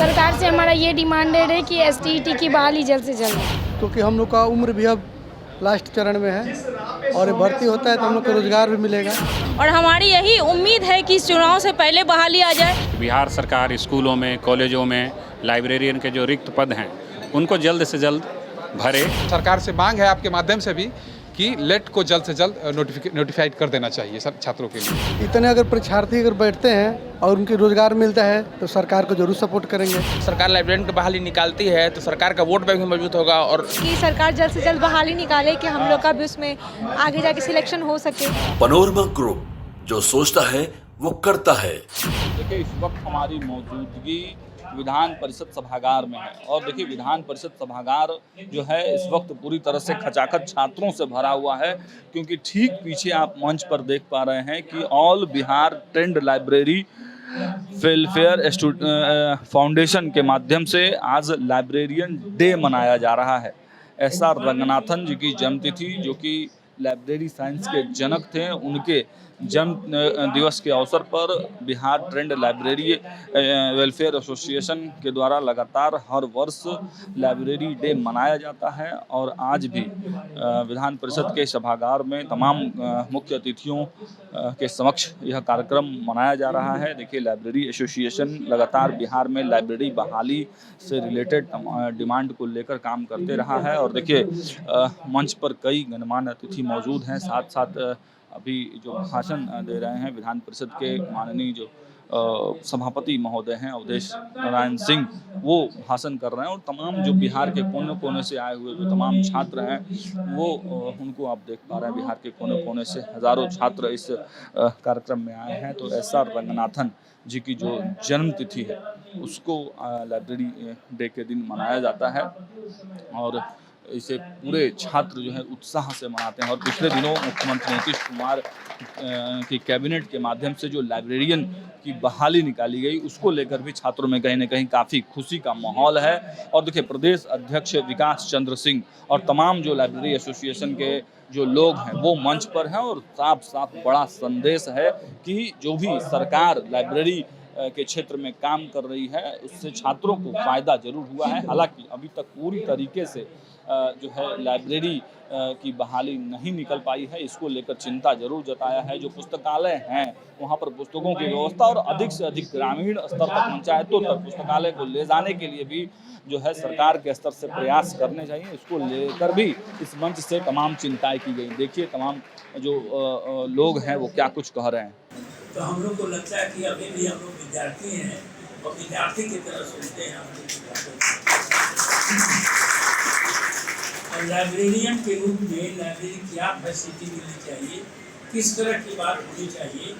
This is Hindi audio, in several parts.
सरकार से हमारा ये डिमांडेड है कि एसटीईटी की बहाली जल्द से जल्द। क्योंकि हम लोग का उम्र भी अब लास्ट चरण में है और भर्ती होता है तो हम लोग को रोजगार भी मिलेगा। और हमारी यही उम्मीद है कि चुनाव से पहले बहाली आ जाए। बिहार सरकार स्कूलों में, कॉलेजों में लाइब्रेरियन के जो रिक्त पद हैं उनको जल्द से जल्द भरे। सरकार से मांग है आपके माध्यम से भी कि लेट को जल्द से जल्द नोटिफाइड कर देना चाहिए सब छात्रों के लिए। इतने अगर परीक्षार्थी अगर बैठते हैं और उनके रोजगार मिलता है तो सरकार को जरूर सपोर्ट करेंगे। सरकार लाइब्रेरियन की बहाली निकालती है तो सरकार का वोट बैंक भी मजबूत होगा और कि सरकार जल्द से जल्द बहाली निकाले कि हम लोग का भी उसमें आगे जाके सिलेक्शन हो सके। पनोरमा ग्रुप, जो सोचता है वो करता है। देखिए, इस वक्त हमारी मौजूदगी विधान परिषद सभागार में है और देखिए विधान परिषद सभागार जो है इस वक्त पूरी तरह से खचाखच छात्रों से भरा हुआ है, क्योंकि ठीक पीछे आप मंच पर देख पा रहे हैं कि all Bihar trend library welfare foundation के माध्यम से आज लाइब्रेरियन डे मनाया जा रहा है। SR रंगनाथन जी की जन्मतिथि, जो कि लाइब्रेरी साइंस के जनक थे, उनके जन्म दिवस के अवसर पर Bihar trend library welfare association के द्वारा लगातार हर वर्ष लाइब्रेरी डे मनाया जाता है और आज भी विधान परिषद के सभागार में तमाम मुख्य अतिथियों के समक्ष यह कार्यक्रम मनाया जा रहा है। देखिए, लाइब्रेरी एसोसिएशन लगातार बिहार में लाइब्रेरी बहाली से रिलेटेड डिमांड को लेकर काम करते रहा है और देखिए मंच पर कई गणमान्य अतिथि मौजूद हैं। साथ साथ अभी जो भाषण दे रहे हैं विधान परिषद के माननीय जो सभापति महोदय हैं अवधेश नारायण सिंह, वो भाषण कर रहे हैं और तमाम जो बिहार के कोने कोने से आए हुए जो तमाम छात्र हैं वो उनको आप देख पा रहे हैं। बिहार के कोने कोने से हजारों छात्र इस कार्यक्रम में आए हैं। तो SR रंगनाथन जी की जो जन्म तिथि है उसको लाइब्रेरी डे के दिन मनाया जाता है और इसे पूरे छात्र जो है उत्साह से मनाते हैं। और पिछले दिनों मुख्यमंत्री नीतीश कुमार की कैबिनेट के माध्यम से जो लाइब्रेरियन की बहाली निकाली गई उसको लेकर भी छात्रों में कहीं ना कहीं काफ़ी खुशी का माहौल है। और देखिए, प्रदेश अध्यक्ष विकास चंद्र सिंह और तमाम जो लाइब्रेरी एसोसिएशन के जो लोग हैं वो मंच पर हैं और साफ साफ बड़ा संदेश है कि जो भी सरकार लाइब्रेरी के क्षेत्र में काम कर रही है उससे छात्रों को फ़ायदा जरूर हुआ है। हालांकि अभी तक पूरी तरीके से जो है लाइब्रेरी की बहाली नहीं निकल पाई है, इसको लेकर चिंता जरूर जताया है। जो पुस्तकालय हैं वहाँ पर पुस्तकों की व्यवस्था और अधिक से अधिक ग्रामीण स्तर तक, पंचायतों तक पुस्तकालय को ले जाने के लिए भी जो है सरकार के स्तर से प्रयास करने चाहिए। इसको लेकर भी इस मंच से तमाम चिंताएं की गई। देखिए तमाम जो लोग हैं वो क्या कुछ कह रहे हैं। तो हम लोग को लगता है कि अभी भी हम लोग विद्यार्थी हैं और विद्यार्थी की तरह सोचते हैं। और लाइब्रेरियन के रूप में लाइब्रेरी क्या फैसिलिटी मिलनी चाहिए, किस तरह की बात होनी चाहिए,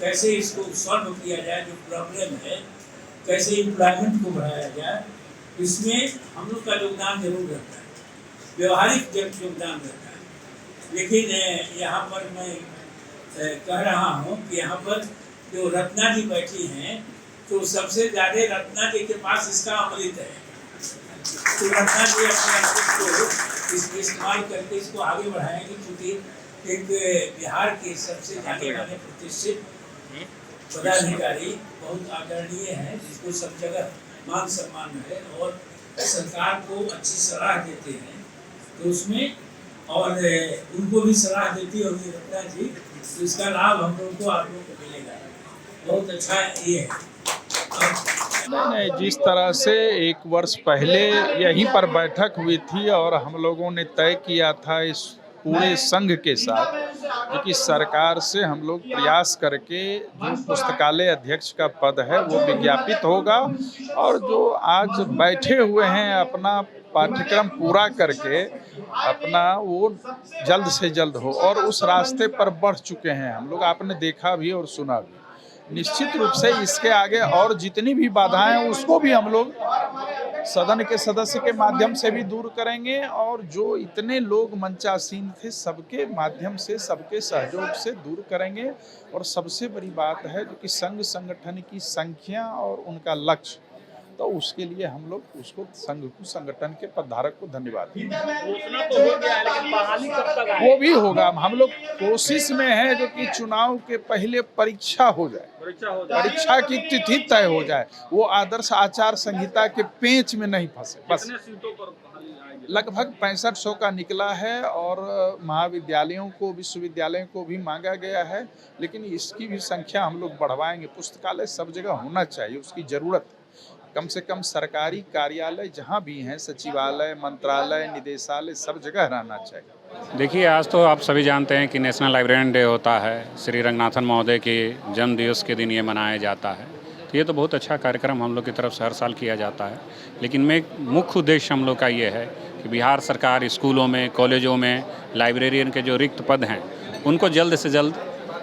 कैसे इसको सॉल्व किया जाए, जो प्रॉब्लम है कैसे एम्प्लॉयमेंट को बढ़ाया जाए, इसमें हम लोग का योगदान जरूर रहता है, व्यवहारिक योगदान रहता है। लेकिन यहाँ पर मैं कह रहा हूँ कि यहाँ पर जो रत्ना जी बैठी हैं तो सबसे ज़्यादा रत्ना जी के पास इसका अमृत है। तो रत्ना जी अपने अमृत को इस्तेमाल करके इसको आगे बढ़ाएंगे, क्योंकि एक बिहार के सबसे जाने माने प्रतिष्ठित पदाधिकारी बहुत आदरणीय है, जिसको सब जगह मान सम्मान है और सरकार को अच्छी सलाह देते हैं। तो उसमें और उनको भी सलाह देती होगी रत्ना जी, तो इसका लाभ हम लोगों को, आप लोगों को मिलेगा। बहुत अच्छा ये है। नहीं, जिस तरह से एक वर्ष पहले यहीं पर बैठक हुई थी और हम लोगों ने तय किया था इस पूरे संघ के साथ कि सरकार से हम लोग प्रयास करके जो पुस्तकालय अध्यक्ष का पद है वो विज्ञापित होगा और जो आज बैठे हुए हैं अपना पाठ्यक्रम पूरा करके अपना वो जल्द से जल्द हो, और उस रास्ते पर बढ़ चुके हैं हम लोग, आपने देखा भी और सुना भी। निश्चित रूप से इसके आगे और जितनी भी बाधाएं हैं उसको भी हम लोग सदन के सदस्य के माध्यम से भी दूर करेंगे और जो इतने लोग मंचासीन थे सबके माध्यम से, सबके सहयोग से दूर करेंगे। और सबसे बड़ी बात है जो कि संघ संगठन की संख्या और उनका लक्ष्य तो उसके लिए हम लोग उसको संघ को, संगठन के पदधारक को धन्यवाद देते हैं। घोषणा तो हो गया है, लेकिन बहाली कब तक आएगी? वो भी होगा। हम लोग कोशिश में है जो कि चुनाव के पहले परीक्षा हो जाए, परीक्षा की तिथि तय हो जाए, वो आदर्श आचार संहिता के पेंच में नहीं फंसे। बस कितने सीटों पर बहाली आएगी? लगभग 6500 का निकला है और महाविद्यालयों को, विश्वविद्यालयों को भी मांगा गया है, लेकिन इसकी भी संख्या हम लोग बढ़वाएंगे। पुस्तकालय सब जगह होना चाहिए, उसकी ज़रूरत है। कम से कम सरकारी कार्यालय जहाँ भी हैं, सचिवालय, मंत्रालय, निदेशालय, सब जगह रहना चाहिए। देखिए, आज तो आप सभी जानते हैं कि नेशनल लाइब्रेरियन डे होता है। श्री रंगनाथन महोदय के जन्म दिवस के दिन ये मनाया जाता है। तो ये तो बहुत अच्छा कार्यक्रम हम लोग की तरफ से हर साल किया जाता है, लेकिन मुख्य उद्देश्य हम लोग का ये है कि बिहार सरकार स्कूलों में, कॉलेजों में लाइब्रेरियन के जो रिक्त पद हैं उनको जल्द से जल्द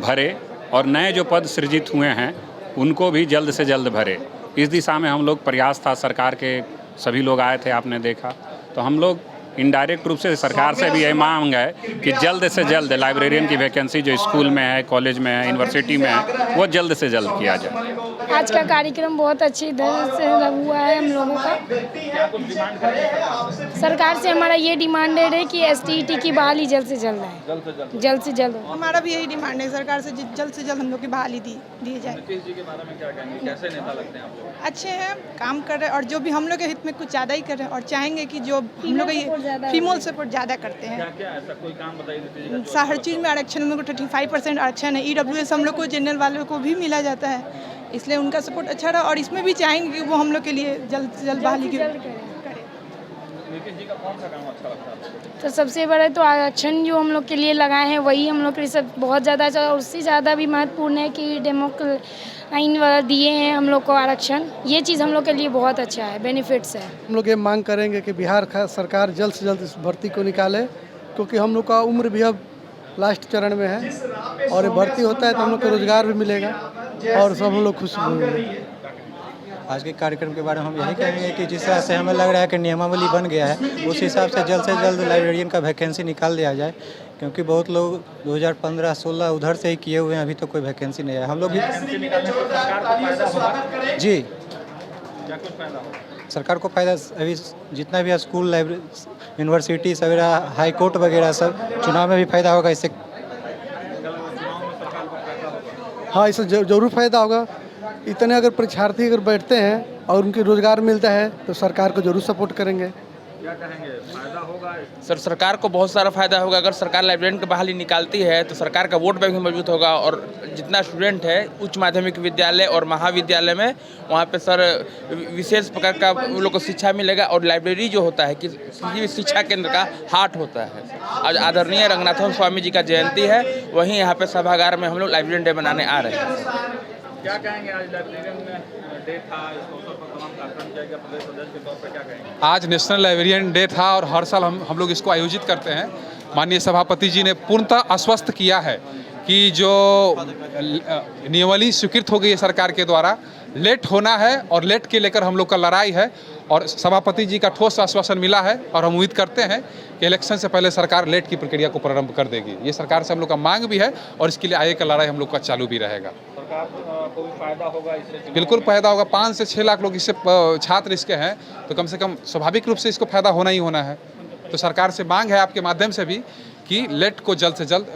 भरे और नए जो पद सृजित हुए हैं उनको भी जल्द से जल्द भरे। इस दिशा में हम लोग प्रयास था, सरकार के सभी लोग आए थे, आपने देखा। तो हम लोग इनडायरेक्ट रूप से सरकार से भी यही मांग है कि जल्द से जल्द लाइब्रेरियन की वैकेंसी जो स्कूल में है, कॉलेज में है, यूनिवर्सिटी में है, वो जल्द से जल्द किया जाए। आज का कार्यक्रम बहुत अच्छी तरह से हुआ है हम लोगों का। सरकार से हमारा ये डिमांडेड है कि STET की बहाली जल्द से जल्द है, जल्द से जल्द। हमारा भी यही डिमांड है सरकार से जल्द हम लोग की बहाली दी जाए। नीतीश जी के बारे में क्या कहेंगे? कैसे नेता लगते हैं आप लोग? अच्छे हैं, काम कर रहे हैं और जो भी हम लोग के हित में कुछ ज़्यादा ही कर रहे हैं और चाहेंगे कि जो हम लोग ये फीमेल सपोर्ट ज़्यादा करते हैं। क्या ऐसा कोई काम बताइए? हर चीज़ में आरक्षण, हम लोग को 35% आरक्षण है। EWS हम लोग को, जनरल वालों को भी मिला जाता है, इसलिए उनका सपोर्ट अच्छा रहा और इसमें भी चाहेंगे कि वो हम लोग के लिए जल्द से जल्द बहाली करें। नीतीश जी का कौन सा काम अच्छा लगता है? तो सबसे बड़ा तो आरक्षण जो हम लोग के लिए लगाए हैं वही हम लोग के लिए सब बहुत ज़्यादा अच्छा, और उससे ज़्यादा भी महत्वपूर्ण है कि डेमोक्रेटाइन वाला दिए हैं हम लोग को आरक्षण। ये चीज़ हम लोग के लिए बहुत अच्छा है, बेनिफिट्स है। हम लोग ये मांग करेंगे कि बिहार सरकार जल्द से जल्द इस भर्ती को निकाले, क्योंकि हम लोग का उम्र भी अब लास्ट चरण में है और ये भर्ती होता है तो हम लोग को रोज़गार भी मिलेगा और सब हम लोग खुश होंगे। आज के कार्यक्रम के बारे में हम यही कहेंगे कि जिस तरह से हमें लग रहा है कि नियमावली बन गया है, उस हिसाब से जल्द लाइब्रेरियन का वैकेंसी निकाल दिया जाए, क्योंकि बहुत लोग 2015-16 उधर से ही किए हुए हैं, अभी तो कोई वैकेंसी नहीं है। हम लोग भी जी क्या कुछ फायदा हो? सरकार को फायदा, अभी जितना भी स्कूल, लाइब्रेरी, यूनिवर्सिटी वगैरह, हाई कोर्ट वगैरह सब चुनाव में भी फायदा होगा इससे। हाँ, इससे जरूर फायदा होगा। इतने अगर परीक्षार्थी अगर बैठते हैं और उनके रोजगार मिलता है तो सरकार को जरूर सपोर्ट करेंगे। क्या कहेंगे, फायदा होगा? सर, सरकार को बहुत सारा फायदा होगा। अगर सरकार लाइब्रेरियन की बहाली निकालती है तो सरकार का वोट बैंक भी मजबूत होगा और जितना स्टूडेंट है उच्च माध्यमिक विद्यालय और महाविद्यालय में, वहाँ पे सर विशेष प्रकार का उन लोग को शिक्षा मिलेगा। और लाइब्रेरी जो होता है कि शिक्षा केंद्र का हार्ट होता है। आज आदरणीय रंगनाथन स्वामी जी का जयंती है, वहीं यहाँ पे सभागार में हम लोग लाइब्रेरियन डे मनाने आ रहे हैं। क्या कहेंगे, आज लाइब्रेरियन डे था, इस अवसर पर तमाम कार्यक्रम किया गया, प्रदेश अध्यक्ष के तौर पर क्या कहेंगे? आज नेशनल लाइब्रेरियन डे था और हर साल हम लोग इसको आयोजित करते हैं। माननीय सभापति जी ने पूर्णतः आश्वस्त किया है कि जो नियमावली स्वीकृत हो गई है सरकार के द्वारा, लेट होना है और लेट के लेकर हम लोग का लड़ाई है और सभापति जी का ठोस आश्वासन मिला है और हम उम्मीद करते हैं कि इलेक्शन से पहले सरकार लेट की प्रक्रिया को प्रारंभ कर देगी। ये सरकार से हम लोग का मांग भी है और इसके लिए आगे का लड़ाई हम लोग का चालू भी रहेगा। सरकार को भी फायदा होगा इससे? बिल्कुल फायदा होगा। 5 से 6 लाख लोग इससे छात्र इसके हैं, तो कम से कम स्वाभाविक रूप से इसको फायदा होना ही होना है। तो सरकार से मांग है आपके माध्यम से भी कि लेट को जल्द से जल्द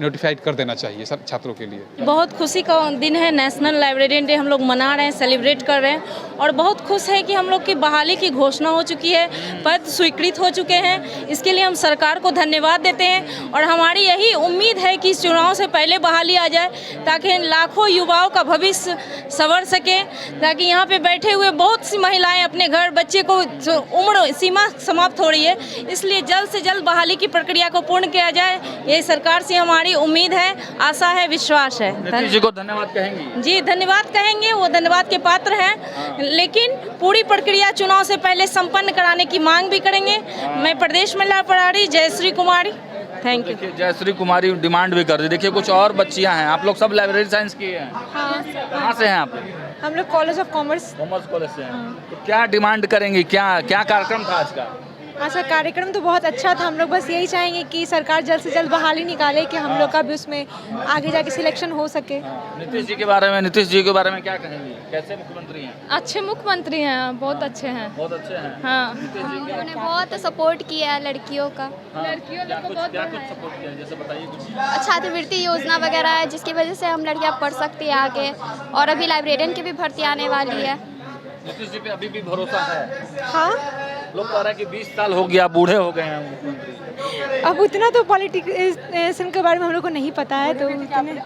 नोटिफाइड कर देना चाहिए सब छात्रों के लिए। बहुत खुशी का दिन है, नेशनल लाइब्रेरियन डे हम लोग मना रहे हैं, सेलिब्रेट कर रहे हैं और बहुत खुश है कि हम लोग की बहाली की घोषणा हो चुकी है, पद स्वीकृत हो चुके हैं। इसके लिए हम सरकार को धन्यवाद देते हैं और हमारी यही उम्मीद है कि चुनाव से पहले बहाली आ जाए ताकि लाखों युवाओं का भविष्य संवर सके, ताकि यहाँ पे बैठे हुए बहुत सी महिलाएं अपने घर बच्चे को, उम्र सीमा समाप्त हो रही है, इसलिए जल्द से जल्द बहाली की प्रक्रिया को पूर्ण किया जाए। ये सरकार से हमारी उम्मीद है, आशा है, विश्वास है। नीतीश जी को धन्यवाद कहेंगे? जी धन्यवाद कहेंगे, वो धन्यवाद के पात्र हैं, लेकिन पूरी प्रक्रिया चुनाव से पहले संपन्न कराने की मांग भी करेंगे। मैं प्रदेश महिला प्रभारी Jayshree Kumari, thank you. Jayshree Kumari demand भी कर दी। देखिए कुछ और बच्चियां हैं, आप लोग सब लाइब्रेरी साइंस की हैं? हाँ, कहाँ से हैं आप? हम लोग college of commerce commerce college से हैं। तो क्या डिमांड करेंगी, क्या क्या कार्यक्रम था आज का? अच्छा, कार्यक्रम तो बहुत अच्छा था। हम लोग बस यही चाहेंगे कि सरकार जल्द से जल्द बहाली निकाले कि हम लोग का भी उसमें आगे जाके सिलेक्शन हो सके। नीतीश जी के बारे में क्या कहेंगे, कैसे मुख्यमंत्री हैं? अच्छे मुख्यमंत्री हैं, बहुत अच्छे हैं। बहुत अच्छे हैं। हाँ, उन्होंने बहुत सपोर्ट किया है लड़कियों का। लड़कियों लोग को बहुत क्या कुछ सपोर्ट किया है, जैसे बताइए कुछ। छात्रवृत्ति योजना वगैरह है जिसकी वजह से हम लड़कियां पढ़ सकती हैं आगे, और अभी लाइब्रेरियन की भी भर्ती आने वाली है। नीतीश जी पे अभी भी भरोसा है? हाँ, लोग कह रहे हैं कि 20 साल हो गया, बूढ़े हो गए हैं मुख्यमंत्री। अब उतना तो पॉलिटिक्स के बारे में हम लोग को नहीं पता है, तो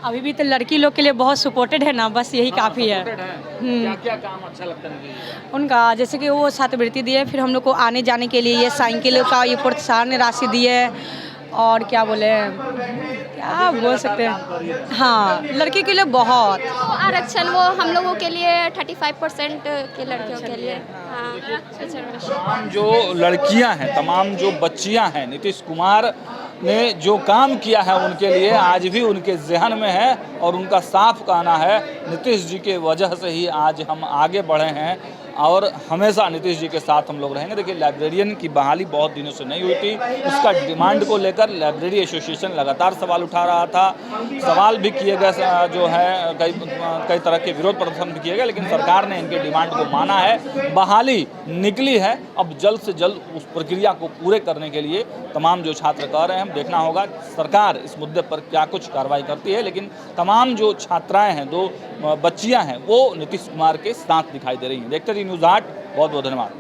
अभी भी तो लड़की लोग के लिए बहुत सपोर्टेड है ना, बस यही काफ़ी है। क्या क्या काम अच्छा लगता है उनका, जैसे कि वो छात्रवृत्ति दिए, फिर हम लोग को आने जाने के लिए ये साइकिल का ये प्रोत्साहन राशि दिए, और क्या बोले, क्या बोल सकते हैं, हाँ लड़की के लिए बहुत आरक्षण वो हम लोगों के लिए 35% के लड़कियों के लिए। हाँ, तमाम जो लड़कियां हैं, तमाम जो बच्चियां हैं, नीतीश कुमार ने जो काम किया है उनके लिए आज भी उनके जहन में है, और उनका साफ कहना है नीतीश जी के वजह से ही आज हम आगे बढ़े हैं, और हमेशा नीतीश जी के साथ हम लोग रहेंगे। देखिए, लाइब्रेरियन की बहाली बहुत दिनों से नहीं हुई थी, उसका डिमांड को लेकर लाइब्रेरी एसोसिएशन लगातार सवाल उठा रहा था, सवाल भी किए गए, जो है कई तरह के विरोध प्रदर्शन भी किए गए, लेकिन सरकार ने इनके डिमांड को माना है, बहाली निकली है। अब जल्द से जल्द उस प्रक्रिया को पूरे करने के लिए तमाम जो छात्र कह रहे हैं, देखना होगा सरकार इस मुद्दे पर क्या कुछ कार्रवाई करती है, लेकिन तमाम जो छात्राएँ हैं, जो बच्चियाँ हैं, वो नीतीश कुमार के साथ दिखाई दे रही हैं। देखते रहिए न्यूज़ 8, बहुत बहुत धन्यवाद।